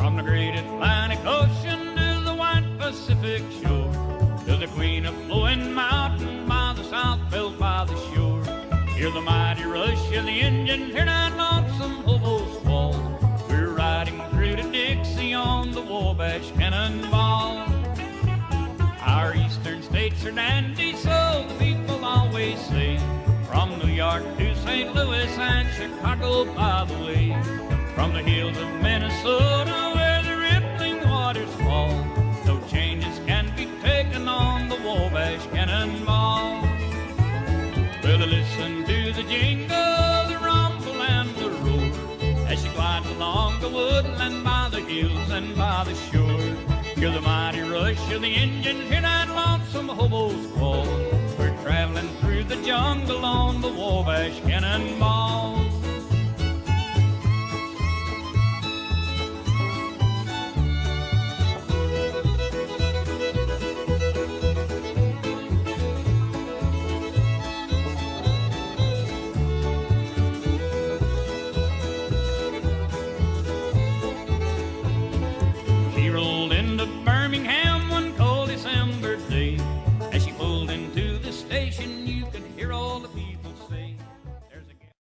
From the great Atlantic Ocean to the wide Pacific shore, to the Queen of Flowing Mountain by the South Belt by the shore. Hear the mighty rush of the engine, hear that lonesome hobo squall. We're riding through to Dixie on the Wabash Cannonball. Our eastern states are dandy, so the people always say. From New York to St. Louis and Chicago, by the way. From the hills of Minnesota where the rippling waters fall, no changes can be taken on the Wabash Cannonball. Well, listen to the jingle, the rumble and the roar, as she glides along the woodland by the hills and by the shore. Hear the mighty rush of the engine, hear that lonesome hobo's call. We're traveling through the jungle on the Wabash Cannonball.